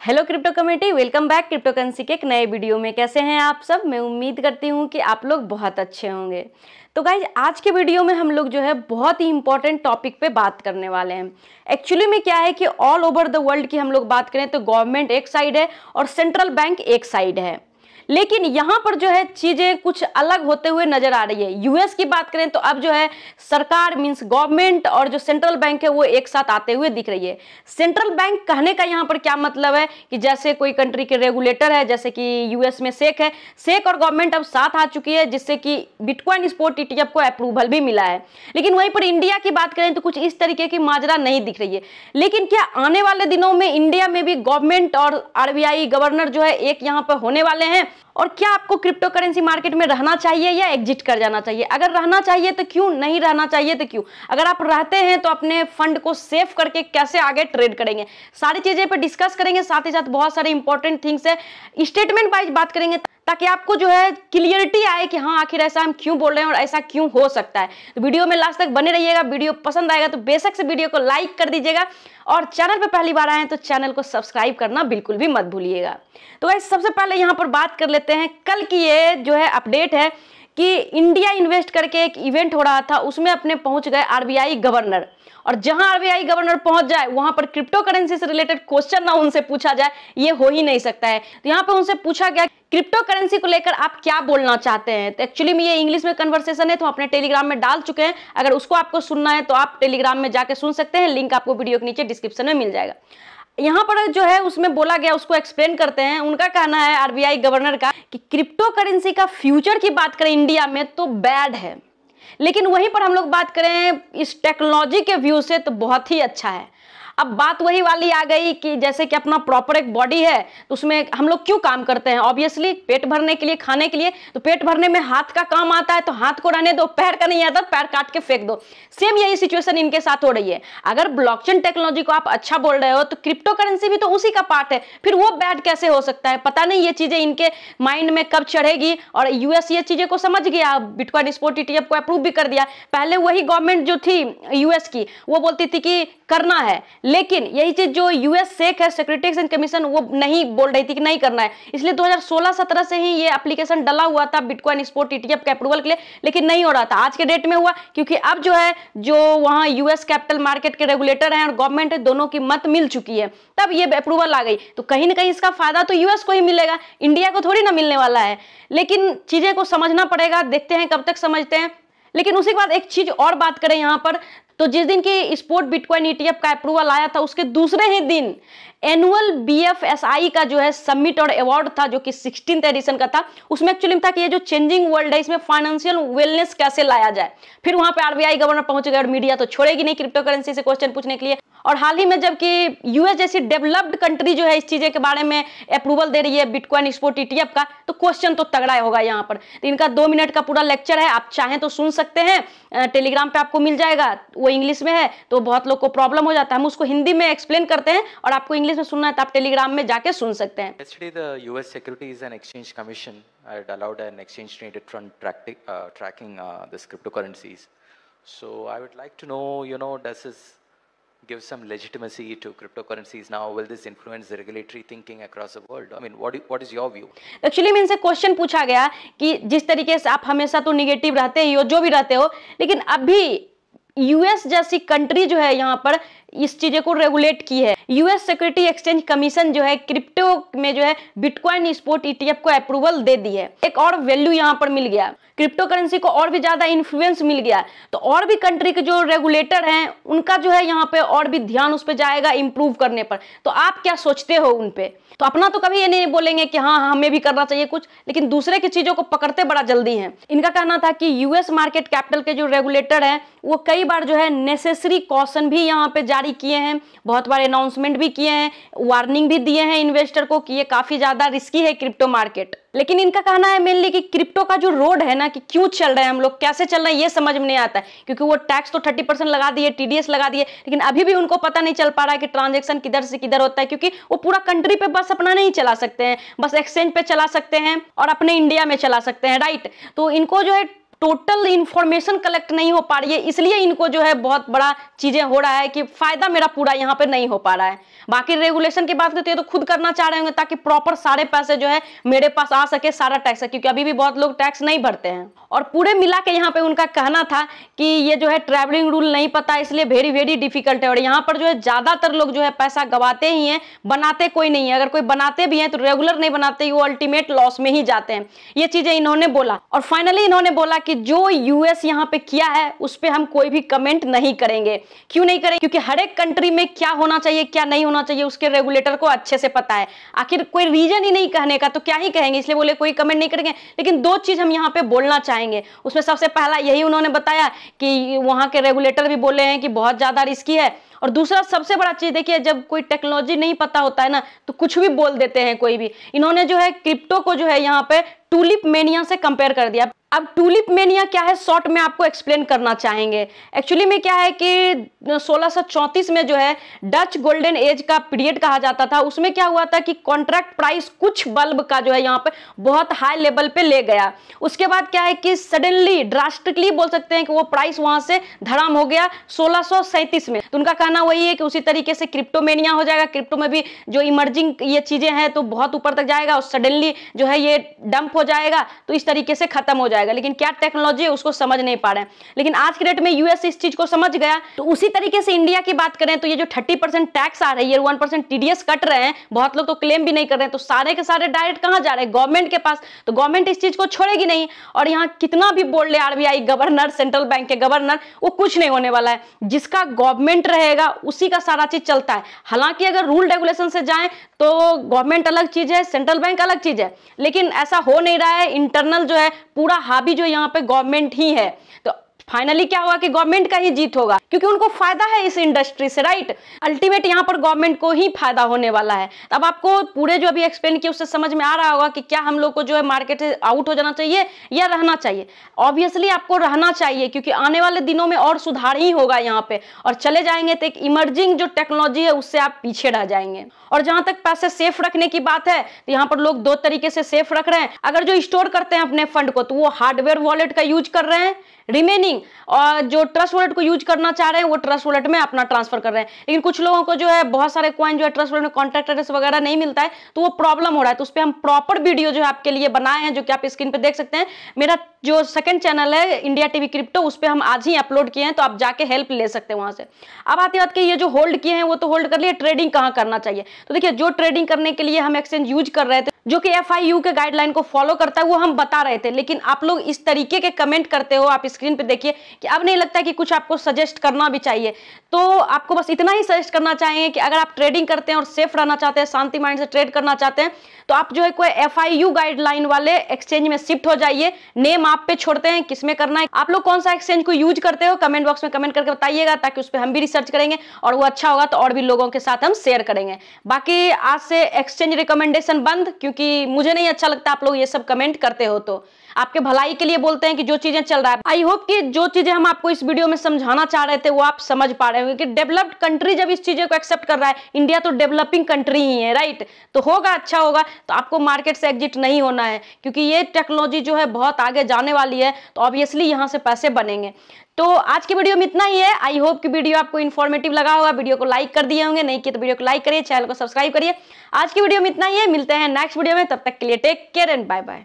Hello crypto community, welcome back crypto currency के एक नए वीडियो में। कैसे हैं आप सब? मैं उम्मीद करती हूं कि आप लोग बहुत अच्छे होंगे। तो गाइज, आज के वीडियो में हम लोग जो है बहुत ही इंपॉर्टेंट टॉपिक पे बात करने वाले हैं। एक्चुअली में क्या है कि ऑल ओवर द वर्ल्ड की हम लोग बात करें तो गवर्नमेंट एक साइड है और सेंट्रल बैंक एक साइड है, लेकिन यहाँ पर जो है चीजें कुछ अलग होते हुए नजर आ रही है। यूएस की बात करें तो अब जो है सरकार मींस गवर्नमेंट और जो सेंट्रल बैंक है वो एक साथ आते हुए दिख रही है। सेंट्रल बैंक कहने का यहाँ पर क्या मतलब है कि जैसे कोई कंट्री के रेगुलेटर है, जैसे कि यूएस में सेक है, सेक और गवर्नमेंट अब साथ आ चुकी है, जिससे कि बिटकॉइन स्पॉट ईटीएफ को अप्रूवल भी मिला है। लेकिन वहीं पर इंडिया की बात करें तो कुछ इस तरीके की माजरा नहीं दिख रही है। लेकिन क्या आने वाले दिनों में इंडिया में भी गवर्नमेंट और आरबीआई गवर्नर जो है एक यहाँ पर होने वाले हैं? और क्या आपको क्रिप्टो करेंसी मार्केट में रहना चाहिए या एग्जिट कर जाना चाहिए? अगर रहना चाहिए तो क्यों, नहीं रहना चाहिए तो क्यों? अगर आप रहते हैं तो अपने फंड को सेव करके कैसे आगे ट्रेड करेंगे, सारी चीजें पे डिस्कस करेंगे। साथ ही साथ बहुत सारे इंपॉर्टेंट थिंग्स है, स्टेटमेंट वाइज बात करेंगे ताकि आपको जो है क्लियरिटी आए कि हाँ आखिर ऐसा हम क्यों बोल रहे हैं और ऐसा क्यों हो सकता है। तो वीडियो में लास्ट तक बने रहिएगा। वीडियो पसंद आएगा तो बेशक से वीडियो को लाइक कर दीजिएगा और चैनल पे पहली बार आए हैं तो चैनल को सब्सक्राइब करना बिल्कुल भी मत भूलिएगा। तो गाइस, सबसे पहले यहाँ पर बात कर लेते हैं। कल की ये जो है अपडेट है कि इंडिया इन्वेस्ट करके एक इवेंट हो रहा था, उसमें अपने पहुंच गए आरबीआई गवर्नर। और जहां आरबीआई गवर्नर पहुंच जाए वहां पर क्रिप्टो करेंसी से रिलेटेड क्वेश्चन ना उनसे पूछा जाए, ये हो ही नहीं सकता है। तो यहाँ पे उनसे पूछा गया क्रिप्टो करेंसी को लेकर आप क्या बोलना चाहते हैं। तो एक्चुअली में ये इंग्लिश में कन्वर्सेशन है, तो अपने टेलीग्राम में डाल चुके हैं। अगर उसको आपको सुनना है तो आप टेलीग्राम में जाके सुन सकते हैं, लिंक आपको वीडियो के नीचे डिस्क्रिप्शन में मिल जाएगा। यहाँ पर जो है उसमें बोला गया, उसको एक्सप्लेन करते हैं। उनका कहना है आरबीआई गवर्नर का कि क्रिप्टो करेंसी का फ्यूचर की बात करें इंडिया में तो बैड है, लेकिन वहीं पर हम लोग बात करें इस टेक्नोलॉजी के व्यू से तो बहुत ही अच्छा है। अब बात वही वाली आ गई कि जैसे कि अपना प्रॉपर एक बॉडी है तो उसमें हम लोग क्यों काम करते हैं? ऑब्वियसली पेट भरने के लिए, खाने के लिए। तो पेट भरने में हाथ का काम आता है तो हाथ को रहने दो, पैर का नहीं आता पैर काट के फेंक दो। सेम यही सिचुएशन इनके साथ हो रही है। अगर ब्लॉकचेन टेक्नोलॉजी को आप अच्छा बोल रहे हो तो क्रिप्टो करेंसी भी तो उसी का पार्ट है, फिर वो बैड कैसे हो सकता है? पता नहीं ये चीजें इनके माइंड में कब चढ़ेगी। और यूएस ये चीजें को समझ गया, बिटकॉइन स्पॉट ईटीएफ को अप्रूव भी कर दिया। पहले वही गवर्नमेंट जो थी यूएस की वो बोलती थी कि करना है, लेकिन यही चीज जो यूएस सेक है, सिक्योरिटी एक्सचेंज कमीशन, वो नहीं बोल रही थी कि नहीं करना है। इसलिए 2016-17 से ही ये एप्लीकेशन डला हुआ था बिटकॉइन स्पॉट ईटीएफ के अप्रूवल के लिए, लेकिन नहीं हो रहा था। आज के डेट में हुआ क्योंकि अब जो है जो वहां यूएस कैपिटल मार्केट के रेगुलेटर हैं और गवर्नमेंट है, दोनों की मत मिल चुकी है, तब ये अप्रूवल आ गई। तो कहीं ना कहीं इसका फायदा तो यूएस को ही मिलेगा, इंडिया को थोड़ी ना मिलने वाला है। लेकिन चीजें को समझना पड़ेगा, देखते हैं कब तक समझते हैं। लेकिन उसी के बाद एक चीज और बात करें यहाँ पर, तो जिस दिन की स्पॉट बिटकॉइन ईटीएफ का अप्रूवल आया था उसके दूसरे ही दिन एनुअल बीएफएसआई का जो है समिट और अवार्ड था, जो कि 16th एडिशन का था। उसमें एक्चुअली था कि ये जो चेंजिंग वर्ल्ड है इसमें फाइनेंशियल वेलनेस कैसे लाया जाए। फिर वहां पे आरबीआई गवर्नर पहुंच गए और मीडिया तो छोड़ेगी नहीं क्रिप्टो करेंसी से क्वेश्चन पूछने के लिए। और हाल ही में जबकि यूएस जैसी डेवलप्ड कंट्री जो है इस चीजें के बारे में अप्रूवल दे रही है बिटकॉइन स्पॉट ईटीएफ का, तो क्वेश्चन तो तगड़ा होगा यहाँ पर। तो इनका 2 मिनट का पूरा लेक्चर है, आप चाहें तो सुन सकते हैं, टेलीग्राम पे आपको मिल जाएगा। वो इंग्लिश में है तो बहुत लोग को प्रॉब्लम हो जाता है, हम उसको हिंदी में एक्सप्लेन करते हैं और आपको इंग्लिश में सुनना है तो आप टेलीग्राम में जाके सुन सकते हैं। Yesterday, the U.S. Securities and Exchange Commission had allowed an exchange-traded fund tracking this cryptocurrencies. So I would like to know, does this give some legitimacy to cryptocurrencies now? Will this influence the regulatory thinking across the world? I mean, what is your view? Actually में इनसे question पूछा गया कि जिस तरीके से आप हमेशा तो निगेटिव रहते ही हो, जो भी रहते हो, लेकिन अभी यूएस जैसी कंट्री जो है यहाँ पर इस चीजें को रेगुलेट की है। यूएस सिक्योरिटी एक्सचेंज कमीशन जो है क्रिप्टो में जो है बिटकॉइन स्पॉट ईटीएफ को अप्रूवल दे दी है। एक और वैल्यू यहाँ पर मिल गया, क्रिप्टो करेंसी को और भी ज्यादा इन्फ्लुएंस मिल गया। तो और भी कंट्री के जो रेगुलेटर हैं उनका जो है यहाँ पे और भी ध्यान उस पर जाएगा इंप्रूव करने पर। तो आप क्या सोचते हो उन पे? तो अपना तो कभी ये नहीं बोलेंगे कि हाँ हमें भी करना चाहिए कुछ, लेकिन दूसरे की चीजों को पकड़ते बड़ा जल्दी हैं। इनका कहना था कि यूएस मार्केट कैपिटल के जो रेगुलेटर हैं वो कई बार जो है नेसेसरी कॉशन भी यहाँ पे जारी किए हैं, बहुत बार अनाउंसमेंट भी किए हैं, वार्निंग भी दिए हैं इन्वेस्टर को कि ये काफी ज्यादा रिस्की है क्रिप्टो मार्केट। लेकिन इनका कहना है मेनली कि क्रिप्टो का जो रोड है ना, कि क्यों चल रहे हैं हम लोग, कैसे चल रहे हैं, ये समझ में नहीं आता है। क्योंकि वो टैक्स तो 30% लगा दिए, टीडीएस लगा दिए, लेकिन अभी भी उनको पता नहीं चल पा रहा है कि ट्रांजेक्शन किधर से किधर होता है। क्योंकि वो पूरा कंट्री पे बस अपना नहीं चला सकते हैं, बस एक्सचेंज पे चला सकते हैं और अपने इंडिया में चला सकते हैं, राइट। तो इनको जो है टोटल इंफॉर्मेशन कलेक्ट नहीं हो पा रही है, इसलिए इनको जो है बहुत बड़ा चीजें हो रहा है कि फायदा मेरा पूरा यहाँ पे नहीं हो पा रहा है। बाकी रेगुलेशन की बात करते हैं तो खुद करना चाह रहे होंगे ताकि प्रॉपर सारे पैसे जो है मेरे पास आ सके, सारा टैक्स, क्योंकि अभी भी बहुत लोग टैक्स नहीं भरते हैं। और पूरे मिला के यहाँ पे उनका कहना था कि ये जो है ट्रैवलिंग रूल नहीं पता, इसलिए वेरी वेरी डिफिकल्ट है। और यहाँ पर जो है ज्यादातर लोग जो है पैसा गवाते ही हैं, बनाते कोई नहीं है। अगर कोई बनाते भी हैं तो रेगुलर नहीं बनाते, वो अल्टीमेट लॉस में ही जाते हैं। ये चीजें इन्होंने बोला। और फाइनली इन्होंने बोला कि जो यूएस यहाँ पे किया है उस पर हम कोई भी कमेंट नहीं करेंगे। क्यों नहीं करेंगे? क्योंकि हर एक कंट्री में क्या होना चाहिए क्या नहीं होना चाहिए उसके रेगुलेटर को अच्छे से पता है। आखिर कोई रीजन ही नहीं कहने का तो क्या ही कहेंगे, इसलिए बोले कोई कमेंट नहीं करेंगे। लेकिन दो चीज हम यहाँ पे बोलना चाहेंगे। उसमें सबसे पहला यही उन्होंने बताया कि वहां के रेगुलेटर भी बोले हैं कि बहुत ज्यादा रिस्की है। और दूसरा सबसे बड़ा चीज देखिए, जब कोई टेक्नोलॉजी नहीं पता होता है ना तो कुछ भी बोल देते हैं कोई भी। इन्होंने जो है क्रिप्टो को जो है यहाँ पे टूलिप मेनिया से कंपेयर कर दिया। अब टूलिप मेनिया क्या है, शॉर्ट में आपको एक्सप्लेन करना चाहेंगे। एक्चुअली में क्या है कि 1634 में जो है डच गोल्डन एज का पीरियड कहा जाता था। उसमें क्या हुआ था कि कॉन्ट्रैक्ट प्राइस कुछ बल्ब का जो है यहाँ पे बहुत हाई लेवल पे ले गया। उसके बाद क्या है कि सडनली ड्रास्टिकली बोल सकते हैं कि वो प्राइस वहां से धड़ाम हो गया 1637 में। तो उनका कहना वही है कि उसी तरीके से क्रिप्टोमेनिया हो जाएगा। क्रिप्टो में भी जो इमर्जिंग ये चीजें हैं तो बहुत ऊपर तक जाएगा और सडनली जो है ये डंप हो जाएगा, तो इस तरीके से खत्म हो जाएगा। लेकिन क्या टेक्नोलॉजी है उसको समझ नहीं पा रहे हैं। लेकिन आज के डेट में यूएस इस चीज को समझ गया। तो उसी तरीके से इंडिया की बात करें तो ये जो 30% टैक्स आ रही है, 1% टीडीएस कट रहे हैं, बहुत लोग तो क्लेम भी नहीं कर रहे हैं, तो सारे के सारे डायरेक्ट कहां जा रहे हैं? गवर्नमेंट के पास। तो गवर्नमेंट इस चीज को छोड़ेगी नहीं। और यहाँ कितना भी बोल ले आरबीआई गवर्नर, सेंट्रल बैंक के गवर्नर, वो कुछ नहीं होने वाला है। जिसका गवर्नमेंट रहेगा उसी का सारा चीज चलता है। हालांकि अगर रूल रेगुलेशन से जाएं तो गवर्नमेंट अलग चीज है, सेंट्रल बैंक अलग चीज है, लेकिन ऐसा हो नहीं रहा है। इंटरनल जो है पूरा हावी जो यहाँ पे गवर्नमेंट ही है। तो फाइनली क्या होगा कि गवर्नमेंट का ही जीत होगा, क्योंकि उनको फायदा है इस इंडस्ट्री से, राइट। अल्टीमेट यहाँ पर गवर्नमेंट को ही फायदा होने वाला है। अब आपको पूरे जो अभी एक्सप्लेन किया उससे समझ में आ रहा होगा कि क्या हम लोग को जो है मार्केट से आउट हो जाना चाहिए या रहना चाहिए। ऑब्वियसली आपको रहना चाहिए, क्योंकि आने वाले दिनों में और सुधार ही होगा यहाँ पे। और चले जाएंगे तो एक इमर्जिंग जो टेक्नोलॉजी है उससे आप पीछे रह जाएंगे। और जहां तक पैसे सेफ रखने की बात है तो यहाँ पर लोग दो तरीके से सेफ रख रहे हैं। अगर जो स्टोर करते हैं अपने फंड को तो वो हार्डवेयर वॉलेट का यूज कर रहे हैं रिमेनिंग, और जो ट्रस्ट वॉलेट को यूज करना चाह रहे हैं वो ट्रस्ट वॉलेट में अपना ट्रांसफर कर रहे हैं। लेकिन कुछ लोगों को जो है बहुत सारे कॉइन जो है ट्रस्ट वॉलेट में कॉन्टैक्ट एड्रेस वगैरह नहीं मिलता है, तो वो प्रॉब्लम हो रहा है। तो उस पर हम प्रॉपर वीडियो जो है आपके लिए बनाए हैं, जो कि आप स्क्रीन पे देख सकते हैं। मेरा जो सेकंड चैनल है इंडिया टीवी क्रिप्टो, उस पर हम आज ही अपलोड किए हैं, तो आप जाके हेल्प ले सकते हैं वहां से। अब आती बात कि ये जो होल्ड किए हैं वो तो होल्ड कर लिए, ट्रेडिंग कहाँ करना चाहिए। तो देखिए, जो ट्रेडिंग करने के लिए हम एक्सचेंज यूज कर रहे थे, जो कि FIU के गाइडलाइन को फॉलो करता है, वो हम बता रहे थे। लेकिन आप लोग इस तरीके के कमेंट करते हो, आप स्क्रीन पे देखिए, कि अब नहीं लगता कि कुछ आपको सजेस्ट करना भी चाहिए। तो आपको बस इतना ही सजेस्ट करना चाहिए कि अगर आप ट्रेडिंग करते हैं और सेफ रहना चाहते हैं, शांति माइंड से ट्रेड करना चाहते हैं, तो आप जो है कोई FIU गाइडलाइन वाले एक्सचेंज में शिफ्ट हो जाइए। नेम आप पे छोड़ते हैं, किसमें करना है। आप लोग कौन सा एक्सचेंज को यूज करते हो कमेंट बॉक्स में कमेंट करके बताइएगा, ताकि उस पर हम भी रिसर्च करेंगे और वो अच्छा होगा तो और भी लोगों के साथ हम शेयर करेंगे। बाकी आज से एक्सचेंज रिकमेंडेशन बंद, क्योंकि मुझे नहीं अच्छा लगता आप लोग ये सब कमेंट करते हो। तो आपके भलाई के लिए बोलते हैं कि जो चीजें चल रहा है, आई होप कि जो चीजें हम आपको इस वीडियो में समझाना चाह रहे थे वो आप समझ पा रहे हो। कि डेवलप्ड कंट्री जब इस चीजें को एक्सेप्ट कर रहा है, इंडिया तो डेवलपिंग कंट्री ही है, राइट। तो होगा, अच्छा होगा। तो आपको मार्केट से एग्जिट नहीं होना है, क्योंकि ये टेक्नोलॉजी जो है बहुत आगे जाने वाली है। तो ऑब्वियसली यहाँ से पैसे बनेंगे। तो आज की वीडियो में इतना ही है। आई होप कि वीडियो आपको इन्फॉर्मेटिव लगा होगा। वीडियो को लाइक कर दिए होंगे, नहीं किए तो वीडियो को लाइक करिए, चैनल को सब्सक्राइब करिए। आज की वीडियो में इतना ही है, मिलते हैं नेक्स्ट वीडियो में। तब तक के लिए take care and bye bye.